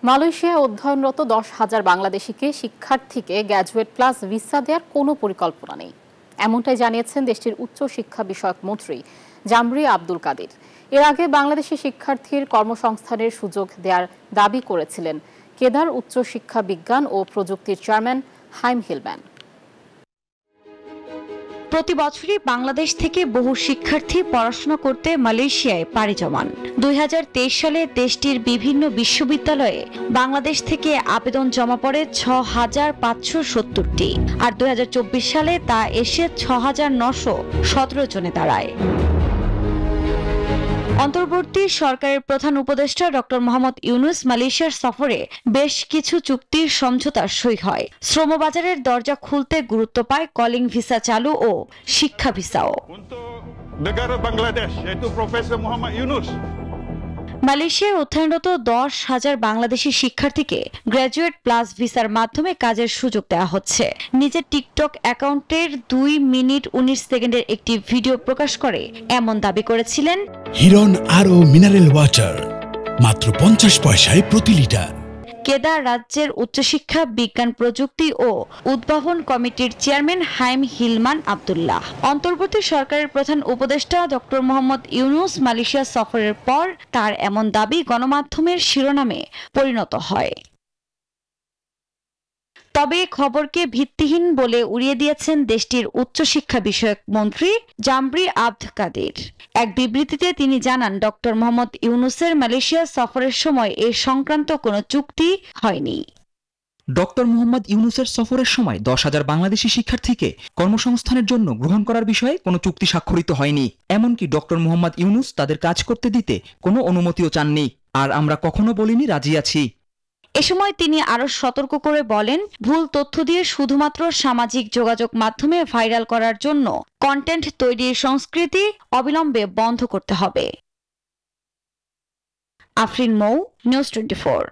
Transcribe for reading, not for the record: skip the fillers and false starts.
মালয়েশিয়ায় অধ্যয়নরত 10,000 বাংলাদেশিকে শিক্ষার্থীকে গ্র্যাজুয়েট প্লাস ভিসা দেওয়ার কোনো পরিকল্পনা নেই, এমনটাই জানিয়েছেন দেশটির উচ্চ শিক্ষা বিষয়ক মন্ত্রী জামরি আব্দুল কাদির। এর আগে বাংলাদেশি শিক্ষার্থীর কর্মসংস্থানের সুযোগ দেওয়ার দাবি করেছিলেন কেদার উচ্চ শিক্ষা বিজ্ঞান ও প্রযুক্তির চেয়ারম্যান হাইম হিলম্যান। প্রতি বছরই বাংলাদেশ থেকে বহু শিক্ষার্থী পড়াশোনা করতে মালয়েশিয়ায় পাড়ি জমান। 2023 সালে দেশটির বিভিন্ন বিশ্ববিদ্যালয়ে বাংলাদেশ থেকে আবেদন জমা পড়ে 6,570টি, আর 2024 সালে তা এসে 6,917 জনে দাঁড়ায়। অন্তর্বর্তী সরকারের প্রধান উপদেষ্টা ডক্টর মোহাম্মদ ইউনুস মালয়েশিয়ার সফরে বেশ কিছু চুক্তির সমঝোতা সই হয়। শ্রমবাজারের দরজা খুলতে গুরুত্ব পায় কলিং ভিসা চালু ও শিক্ষা ভিসাও। negara Bangladesh yaitu Profesor Muhammad Yunus মালয়েশিয়ায় অধ্যয়নরত 10,000 বাংলাদেশি শিক্ষার্থীকে গ্র্যাজুয়েট প্লাস ভিসার মাধ্যমে কাজের সুযোগ দেওয়া হচ্ছে। নিজের টিকটক অ্যাকাউন্টের 2 মিনিট 19 সেকেন্ডের একটি ভিডিও প্রকাশ করে এমন দাবি করেছিলেন হিরন আরও মিনারেল ওয়াটার মাত্র 50 পয়সায় প্রতি লিটার। কেদার রাজ্যের উচ্চশিক্ষা বিজ্ঞান প্রযুক্তি ও উদ্ভাবন কমিটির চেয়ারম্যান হাইম হিলমান আব্দুল্লাহ। অন্তর্বর্তী সরকারের প্রধান উপদেষ্টা ডক্টর মোহাম্মদ ইউনুস মালয়েশিয়া সফরের পর তার এমন দাবি গণমাধ্যমের শিরোনামে পরিণত হয়। তবে খবরকে ভিত্তিহীন বলে উড়িয়ে দিয়েছেন দেশটির উচ্চশিক্ষা বিষয়ক মন্ত্রী জামরি আব্দুল কাদির। এক বিবৃতিতে তিনি জানান, ডক্টর মোহাম্মদ ইউনুসের মালয়েশিয়া সফরের সময় এ সংক্রান্ত কোনো চুক্তি হয়নি। ডক্টর মোহাম্মদ ইউনুসের সফরের সময় 10,000 বাংলাদেশি শিক্ষার্থীকে কর্মসংস্থানের জন্য গ্রহণ করার বিষয়ে কোনো চুক্তি স্বাক্ষরিত হয়নি। এমনকি ডক্টর মোহাম্মদ ইউনুস তাদের কাজ করতে দিতে কোনো অনুমতিও চাননি। আর আমরা কখনো বলিনি রাজি আছি। এ সময় তিনি আরো সতর্ক করে বলেন, ভুল তথ্য দিয়ে শুধুমাত্র সামাজিক যোগাযোগ মাধ্যমে ভাইরাল করার জন্য কন্টেন্ট তৈরির সংস্কৃতি অবিলম্বে বন্ধ করতে হবে। আফরিন মৌ, নিউজ 24।